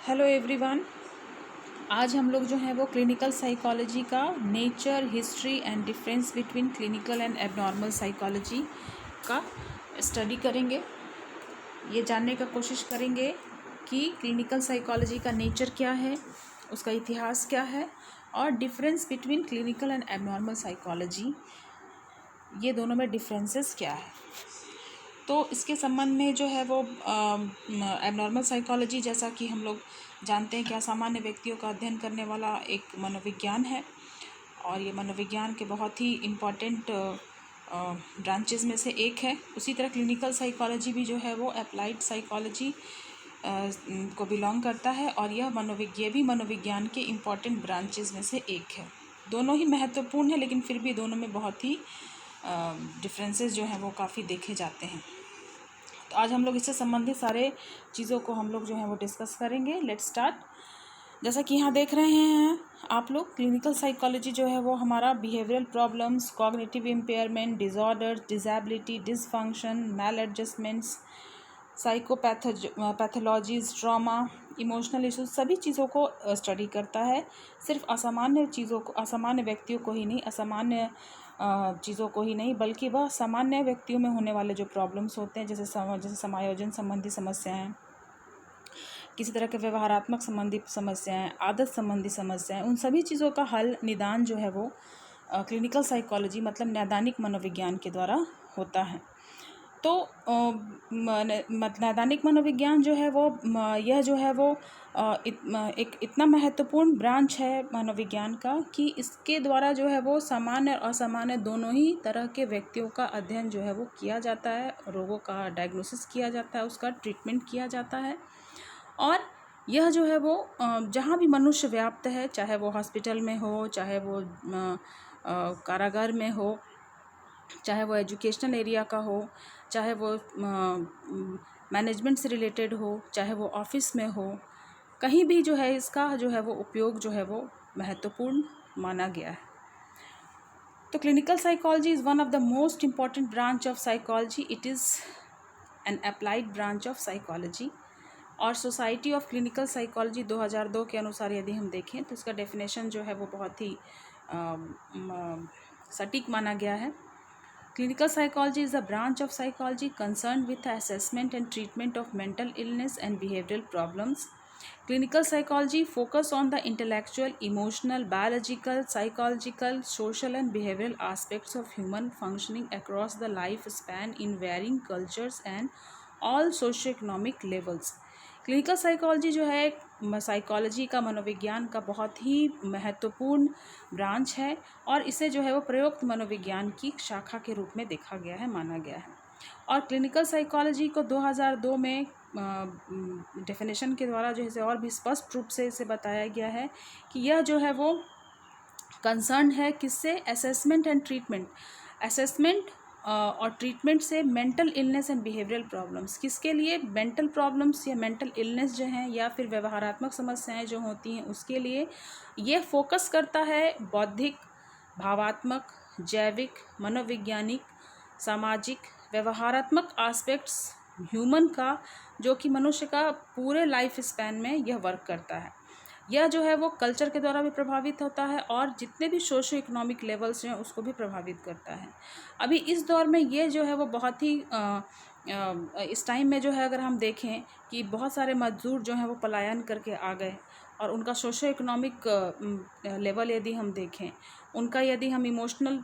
Hello everyone. आज हम लोग जो है वो क्लिनिकल साइकोलॉजी का nature, history and difference between clinical and abnormal psychology का स्टडी करेंगे। ये जानने का कोशिश करेंगे कि क्लिनिकल साइकोलॉजी का नेचर क्या है, उसका इतिहास क्या है और difference between clinical and abnormal psychology, ये दोनों में डिफरेंसेस क्या है। तो इसके संबंध में जो है वो एबनॉर्मल साइकोलॉजी, जैसा कि हम लोग जानते हैं कि असामान्य व्यक्तियों का अध्ययन करने वाला एक मनोविज्ञान है और ये मनोविज्ञान के बहुत ही इम्पॉर्टेंट ब्रांचेस में से एक है। उसी तरह क्लिनिकल साइकोलॉजी भी जो है वो अप्लाइड साइकोलॉजी को बिलोंग करता है और यह भी मनोविज्ञान के इम्पॉर्टेंट ब्रांचेस में से एक है। दोनों ही महत्वपूर्ण है, लेकिन फिर भी दोनों में बहुत ही डिफरेंसेस जो हैं वो काफ़ी देखे जाते हैं। तो आज हम लोग इससे संबंधित सारे चीज़ों को हम लोग जो है वो डिस्कस करेंगे। Let's start. जैसा कि यहाँ देख रहे हैं आप लोग, क्लिनिकल साइकोलॉजी जो है वो हमारा behavioural problems, cognitive impairment, disorder, disability, dysfunction, maladjustments, pathologies, trauma, emotional issues, सभी चीज़ों को स्टडी करता है। सिर्फ असामान्य व्यक्तियों को ही नहीं, असामान्य चीज़ों को ही नहीं, बल्कि वह सामान्य व्यक्तियों में होने वाले जो प्रॉब्लम्स होते हैं, जैसे समायोजन संबंधी समस्याएं, किसी तरह के व्यवहारात्मक संबंधी समस्याएं, आदत संबंधी समस्याएं, उन सभी चीज़ों का हल, निदान जो है वो क्लिनिकल साइकोलॉजी मतलब नैदानिक मनोविज्ञान के द्वारा होता है। तो नैदानिक मनोविज्ञान जो है वो यह जो है वो एक इतना महत्वपूर्ण ब्रांच है मनोविज्ञान का कि इसके द्वारा जो है वो सामान्य और असामान्य दोनों ही तरह के व्यक्तियों का अध्ययन जो है वो किया जाता है, रोगों का डायग्नोसिस किया जाता है, उसका ट्रीटमेंट किया जाता है। और यह जो है वो जहाँ भी मनुष्य व्याप्त है, चाहे वो हॉस्पिटल में हो, चाहे वो कारागार में हो, चाहे वो एजुकेशनल एरिया का हो, चाहे वो मैनेजमेंट से रिलेटेड हो, चाहे वो ऑफिस में हो, कहीं भी जो है इसका जो है वो उपयोग जो है वो महत्वपूर्ण माना गया है। तो clinical psychology is one of the most important branch of psychology. It is an applied branch of psychology. और सोसाइटी ऑफ क्लिनिकल साइकोलॉजी 2002 के अनुसार यदि हम देखें तो इसका डेफिनेशन जो है वो बहुत ही सटीक माना गया है। Clinical psychology is a branch of psychology concerned with the assessment and treatment of mental illness and behavioral problems. Clinical psychology focus on the intellectual, emotional, biological, psychological, social and behavioral aspects of human functioning across the lifespan in varying cultures and all socioeconomic levels. Clinical psychology जो है psychology का, मनोविज्ञान का बहुत ही महत्वपूर्ण branch है और इसे जो है वो प्रयुक्त मनोविज्ञान की शाखा के रूप में देखा गया है, माना गया है। और क्लिनिकल साइकोलॉजी को 2002 में डेफिनेशन के द्वारा जो है और भी स्पष्ट रूप से इसे बताया गया है कि यह जो है वो कंसर्न है किससे, असेसमेंट एंड ट्रीटमेंट, असेसमेंट और ट्रीटमेंट से mental illness and behavioural problems. किसके लिए? मेंटल प्रॉब्लम्स या मेंटल इलनेस जो हैं या फिर व्यवहारात्मक समस्याएं जो होती हैं उसके लिए ये फोकस करता है बौद्धिक, भावात्मक, जैविक, मनोवैज्ञानिक, सामाजिक, व्यवहारात्मक एस्पेक्ट्स ह्यूमन का, जो कि मनुष्य का पूरे लाइफ स्पैन में यह वर्क करता है। यह जो है वो कल्चर के द्वारा भी प्रभावित होता है और जितने भी सोशो इकोनॉमिक लेवल्स हैं उसको भी प्रभावित करता है। अभी इस दौर में ये जो है वो बहुत ही इस टाइम में जो है अगर हम देखें कि बहुत सारे मजदूर जो हैं वो पलायन करके आ गए और उनका सोशो इकोनॉमिक लेवल यदि हम देखें, उनका यदि हम इमोशनल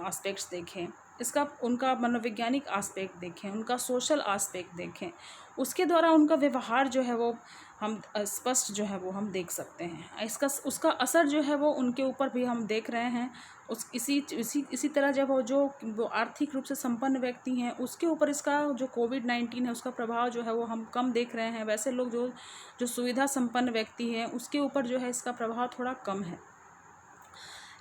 एस्पेक्ट्स देखें, इसका उनका मनोवैज्ञानिक एस्पेक्ट देखें, उनका सोशल एस्पेक्ट देखें, उसके द्वारा उनका व्यवहार जो है वो हम स्पष्ट जो है वो हम देख सकते हैं। उसका असर जो है वो उनके ऊपर भी हम देख रहे हैं। इसी तरह जब वो आर्थिक रूप से संपन्न व्यक्ति हैं उसके ऊपर इसका जो कोविड-19 है उसका प्रभाव जो है वो हम कम देख रहे हैं। वैसे लोग जो सुविधा संपन्न व्यक्ति हैं उसके ऊपर जो है इसका प्रभाव थोड़ा कम है।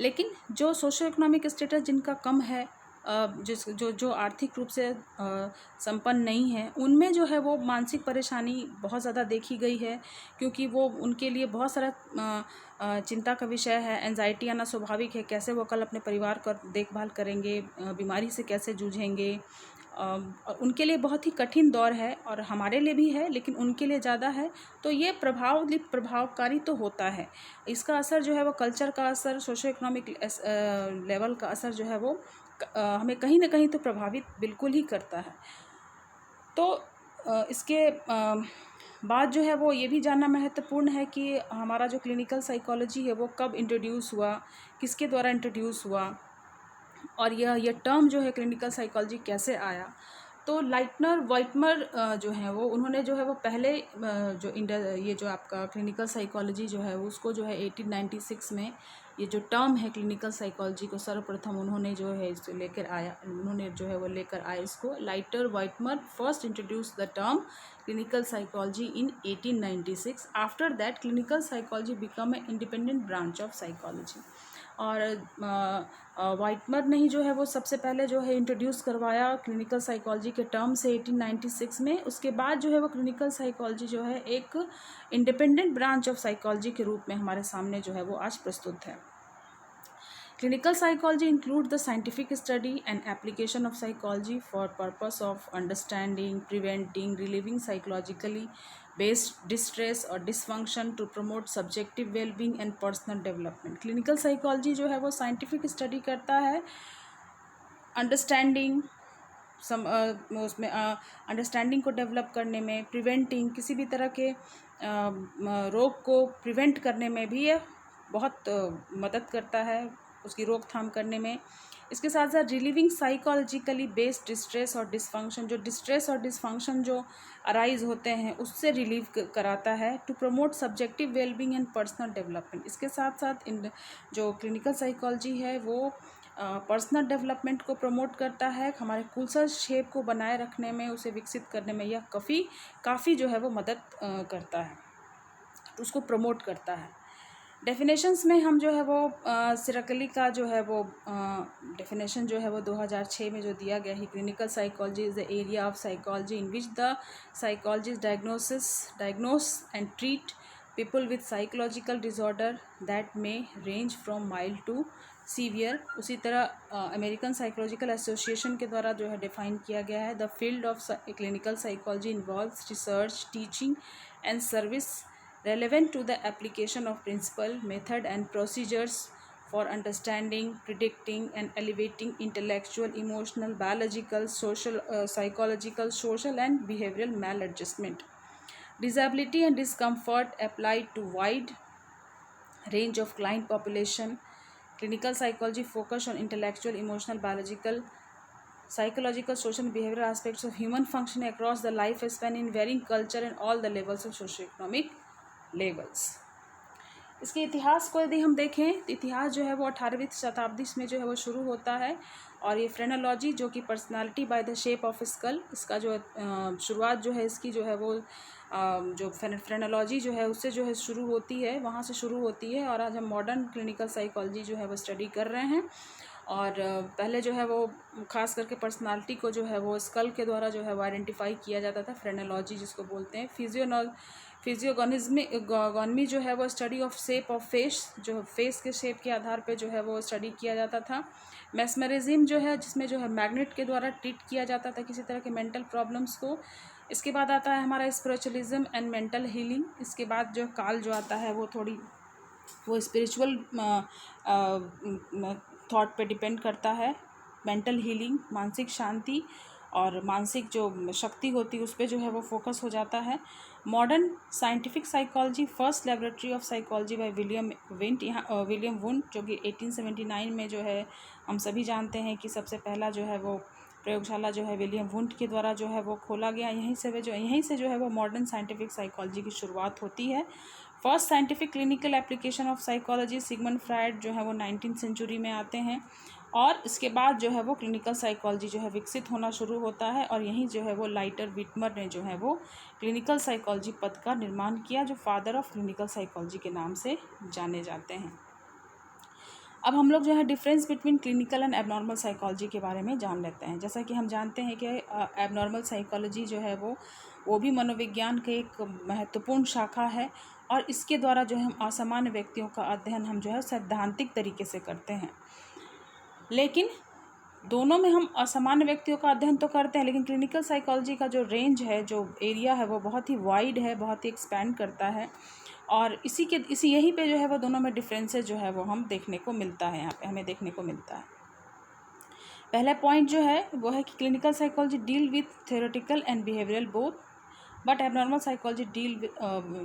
लेकिन जो सोशो इकोनॉमिक स्टेटस जिनका कम है, जो आर्थिक रूप से संपन्न नहीं है, उनमें जो है वो मानसिक परेशानी बहुत ज़्यादा देखी गई है, क्योंकि वो उनके लिए बहुत सारा चिंता का विषय है। एंजाइटी आना स्वाभाविक है, कैसे वो कल अपने परिवार का देखभाल करेंगे, बीमारी से कैसे जूझेंगे, और उनके लिए बहुत ही कठिन दौर है और हमारे लिए भी है, लेकिन उनके लिए ज़्यादा है। तो ये प्रभावकारी तो होता है। इसका असर जो है वो कल्चर का असर, सोशो इकोनॉमिक लेवल का असर जो है वो हमें कहीं ना कहीं तो प्रभावित बिल्कुल ही करता है। तो इसके बाद जो है वो ये भी जानना महत्वपूर्ण है कि हमारा जो क्लिनिकल साइकोलॉजी है वो कब इंट्रोड्यूस हुआ, किसके द्वारा इंट्रोड्यूस हुआ, और यह टर्म जो है क्लिनिकल साइकोलॉजी कैसे आया। तो लाइटनर वाइटमर जो है वो उन्होंने जो है वो पहले ये जो आपका क्लिनिकल साइकोलॉजी जो है उसको जो है 1896 में ये जो टर्म है क्लिनिकल साइकोलॉजी को सर्वप्रथम उन्होंने जो है इसको लेकर आए इसको। Lightner Witmer first introduce the term clinical psychology in 1896। After that clinical psychology become a independent branch of psychology. और वाइटमर ने ही जो है वो सबसे पहले जो है इंट्रोड्यूस करवाया क्लिनिकल साइकोलॉजी के टर्म से 1896 में। उसके बाद जो है वो क्लिनिकल साइकोलॉजी जो है एक इंडिपेंडेंट ब्रांच ऑफ साइकोलॉजी के रूप में हमारे सामने जो है वो आज प्रस्तुत है। Clinical psychology includes the scientific study and application of psychology for purpose of understanding, preventing, relieving psychologically based distress or dysfunction to promote subjective well-being and personal development. Clinical psychology जो है वो scientific study करता है understanding उसमें understanding को develop करने में, preventing किसी भी तरह के रोग को प्रिवेंट करने में भी यह बहुत मदद करता है, उसकी रोकथाम करने में। इसके साथ साथ रिलीविंग साइकोलॉजिकली बेस्ड डिस्ट्रेस और डिसफंक्शन, जो डिस्ट्रेस और डिसफंक्शन जो अराइज होते हैं उससे रिलीव कराता है। To promote subjective wellbeing and personal development. इसके साथ साथ जो क्लिनिकल साइकोलॉजी है वो पर्सनल डेवलपमेंट को प्रमोट करता है, हमारे कुशल शेप को बनाए रखने में, उसे विकसित करने में यह काफ़ी जो है वो मदद करता है, उसको प्रमोट करता है। डेफिनेशंस में हम जो है वो सिराकली का जो है वो डेफिनेशन जो है वो 2006 में जो दिया गया है, clinical psychology is the area of psychology in which the psychologist diagnose and treat people with psychological disorder that may range from mild to severe. उसी तरह अमेरिकन साइकोलॉजिकल एसोसिएशन के द्वारा जो है डिफाइन किया गया है, the field of clinical psychology involves research, teaching and service relevant to the application of principle, method and procedures for understanding, predicting and elevating intellectual, emotional, biological, social, psychological, social and behavioral maladjustment. Disability and discomfort applied to wide range of client population. Clinical psychology focus on intellectual, emotional, biological, psychological, social and behavioral aspects of human functioning across the lifespan in varying culture and all the levels of socio-economic levels. इसके इतिहास को यदि हम देखें तो इतिहास जो है वो 18वीं शताब्दी में जो है वो शुरू होता है। और ये फ्रेनोलॉजी जो कि personality by the shape of skull, इसका जो शुरुआत जो है इसकी जो है वो जो फ्रेनोलॉजी जो है उससे जो है शुरू होती है, वहाँ से शुरू होती है। और आज हम मॉडर्न क्लिनिकल साइकोलॉजी जो है वो स्टडी कर रहे हैं। और पहले जो है वो खास करके पर्सनालिटी को जो है वो स्कल के द्वारा जो है वो आइडेंटिफाई किया जाता था, फ्रेनोलॉजी जिसको बोलते हैं। फिजियोगॉनमी जो है वो study of shape of face, जो फेस के शेप के आधार पे जो है वो स्टडी किया जाता था। मेस्मरिज्म जो है जिसमें जो है मैग्नेट के द्वारा ट्रीट किया जाता था किसी तरह के मेंटल प्रॉब्लम्स को। इसके बाद आता है हमारा स्पिरिचुअलिज्म एंड मेंटल हीलिंग। इसके बाद जो काल जो आता है वो स्पिरिचुअल थॉट पे डिपेंड करता है। मेंटल हीलिंग, मानसिक शांति और मानसिक जो शक्ति होती है उस पर जो है वो फोकस हो जाता है। Modern scientific psychology, first laboratory of psychology by William wound, जो कि 1879 में जो है हम सभी जानते हैं कि सबसे पहला जो है वो प्रयोगशाला जो है विलियम वुंड के द्वारा जो है वो खोला गया। यहीं से जो है वो मॉडर्न साइंटिफिक साइकोलॉजी की शुरुआत होती है। First scientific clinical application of psychology Sigmund Freud जो है वो 19th सेंचुरी में आते हैं। और इसके बाद जो है वो क्लिनिकल साइकोलॉजी जो है विकसित होना शुरू होता है। और यहीं जो है वो लाइटर विटमर ने जो है वो क्लिनिकल साइकोलॉजी पद का निर्माण किया, जो फादर ऑफ क्लिनिकल साइकोलॉजी के नाम से जाने जाते हैं। अब हम लोग जो है difference between clinical and abnormal psychology के बारे में जान लेते हैं। जैसा कि हम जानते हैं कि एबनॉर्मल साइकोलॉजी जो है वो भी मनोविज्ञान के एक महत्वपूर्ण शाखा है। और इसके द्वारा जो है हम असामान्य व्यक्तियों का अध्ययन हम जो है सैद्धांतिक तरीके से करते हैं। लेकिन दोनों में हम असामान्य व्यक्तियों का अध्ययन तो करते हैं, लेकिन क्लिनिकल साइकोलॉजी का जो रेंज है, जो एरिया है, वो बहुत ही वाइड है, बहुत ही एक्सपैंड करता है। और इसी यहीं पे जो है वो दोनों में डिफरेंसेस जो है वो हम देखने को मिलता है, यहाँ पे हमें देखने को मिलता है। पहला पॉइंट जो है वो है कि clinical psychology deal with theoretical and behavioural both, but abnormal psychology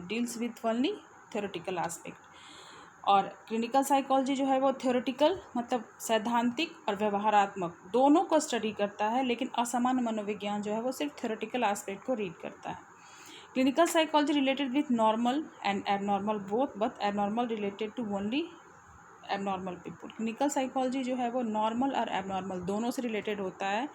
deals with only theoretical aspect. और क्लिनिकल साइकोलॉजी जो है वो थ्योरेटिकल मतलब सैद्धांतिक और व्यवहारात्मक दोनों को स्टडी करता है, लेकिन असामान्य मनोविज्ञान जो है वो सिर्फ थ्योरेटिकल एस्पेक्ट को रीड करता है। Clinical psychology related with normal and abnormal both, but abnormal related to only abnormal people. Clinical psychology जो है वो नॉर्मल और एबनॉर्मल दोनों से रिलेटेड होता है,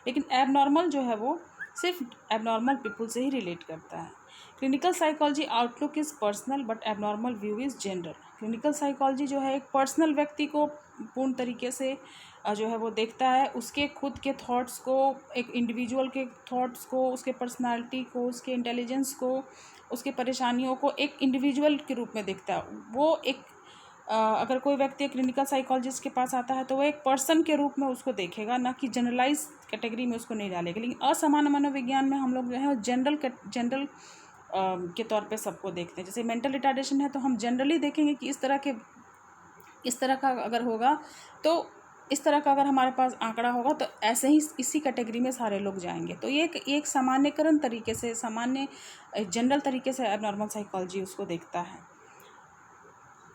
लेकिन एबनॉर्मल जो है वो सिर्फ एबनॉर्मल पीपल से ही रिलेट करता है। Clinical psychology outlook is personal but abnormal view is general. Clinical psychology जो है एक पर्सनल व्यक्ति को पूर्ण तरीके से जो है वो देखता है, उसके खुद के थॉट्स को, एक इंडिविजुअल के थॉट्स को, उसके पर्सनालिटी को, उसके इंटेलिजेंस को, उसके परेशानियों को एक इंडिविजुअल के रूप में देखता है। वो एक अगर कोई व्यक्ति क्लिनिकल साइकोलॉजिस्ट के पास आता है तो वो एक पर्सन के रूप में उसको देखेगा, ना कि जनरलाइज कैटेगरी में उसको नहीं डालेगा। लेकिन असामान्य मनोविज्ञान में हम लोग जो है जनरल के तौर पे सबको देखते हैं। जैसे मेंटल रिटार्डेशन है तो हम जनरली देखेंगे कि इस तरह का अगर होगा तो इस तरह का अगर हमारे पास आंकड़ा होगा तो ऐसे ही इसी कैटेगरी में सारे लोग जाएंगे। तो ये एक सामान्यकरण तरीके से, जनरल तरीके से एबनॉर्मल साइकोलॉजी उसको देखता है।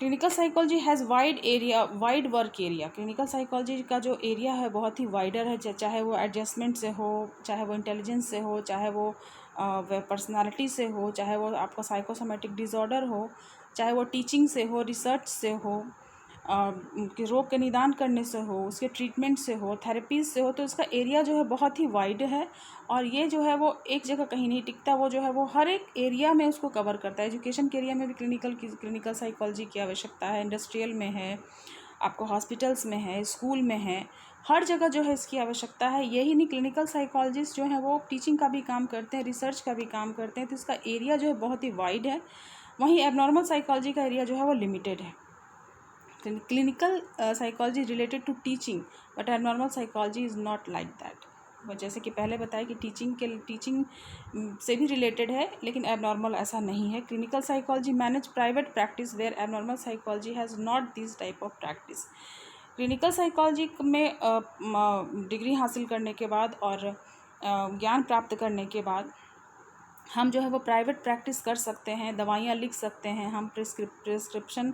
Clinical psychology has wide work area. Clinical psychology का जो एरिया है बहुत ही वाइडर है, चाहे वो एडजस्टमेंट से हो, चाहे वो इंटेलिजेंस से हो, चाहे वो पर्सनालिटी से हो, चाहे वो आपका साइकोसोमेटिक डिसऑर्डर हो, चाहे वो टीचिंग से हो, रिसर्च से हो, कि रोग के निदान करने से हो, उसके ट्रीटमेंट से हो, थेरेपीज से हो। तो इसका एरिया जो है बहुत ही वाइड है, और ये जो है वो एक जगह कहीं नहीं टिकता, वो जो है वो हर एक एरिया में उसको कवर करता है। एजुकेशन के एरिया में भी क्लिनिकल साइकोलॉजी की आवश्यकता है, इंडस्ट्रियल में है, आपको हॉस्पिटल्स में है, स्कूल में है, हर जगह जो है इसकी आवश्यकता है। यही नहीं, क्लिनिकल साइकोलॉजिस्ट जो हैं वो टीचिंग का भी काम करते हैं, रिसर्च का भी काम करते हैं, तो इसका एरिया जो है बहुत ही वाइड है। वहीं एबनॉर्मल साइकोलॉजी का एरिया जो है वो लिमिटेड है। Clinical psychology related to teaching, but abnormal psychology is not like that. जैसे कि पहले बताया कि टीचिंग से भी रिलेटेड है, लेकिन एबनॉर्मल ऐसा नहीं है। Clinical psychology manage private practice where abnormal psychology has not this type of practice. Clinical psychology में डिग्री हासिल करने के बाद और ज्ञान प्राप्त करने के बाद हम जो है वो प्राइवेट प्रैक्टिस कर सकते हैं, दवाइयाँ लिख सकते हैं, हम प्रिस्क्रिप्शन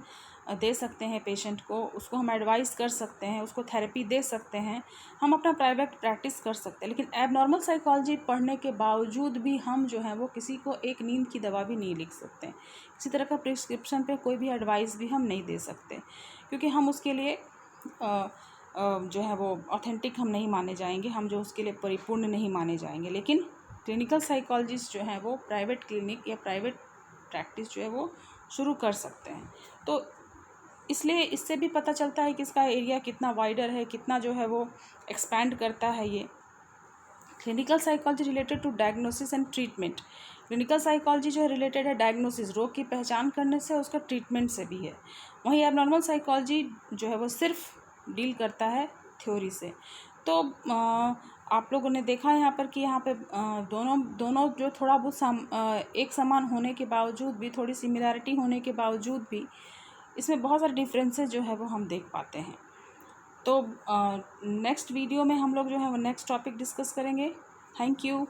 दे सकते हैं पेशेंट को, उसको हम एडवाइस कर सकते हैं, उसको थेरेपी दे सकते हैं, हम अपना प्राइवेट प्रैक्टिस कर सकते हैं। लेकिन एबनॉर्मल साइकोलॉजी पढ़ने के बावजूद भी हम जो है वो किसी को एक नींद की दवा भी नहीं लिख सकते, किसी तरह का प्रिस्क्रिप्शन पे कोई भी एडवाइस भी हम नहीं दे सकते, क्योंकि हम उसके लिए जो है वो ऑथेंटिक हम नहीं माने जाएंगे, हम जो उसके लिए परिपूर्ण नहीं माने जाएंगे। लेकिन क्लिनिकल साइकोलॉजिस्ट जो हैं वो प्राइवेट क्लिनिक या प्राइवेट प्रैक्टिस जो है वो शुरू कर सकते हैं। तो इसलिए इससे भी पता चलता है कि इसका एरिया कितना वाइडर है, कितना जो है वो एक्सपैंड करता है ये। Clinical psychology related to diagnosis and treatment. Clinical psychology जो है रिलेटेड है डायग्नोसिस, रोग की पहचान करने से, उसका ट्रीटमेंट से भी है। वहीं एबनॉर्मल साइकोलॉजी जो है वो सिर्फ डील करता है थ्योरी से। तो आप लोगों ने देखा यहाँ पर कि यहाँ पे दोनों जो थोड़ा बहुत एक समान होने के बावजूद भी, थोड़ी सिमिलैरिटी होने के बावजूद भी, इसमें बहुत सारे डिफरेंसेस जो है वो हम देख पाते हैं। तो नेक्स्ट वीडियो में हम लोग जो है वो नेक्स्ट टॉपिक डिस्कस करेंगे। Thank you.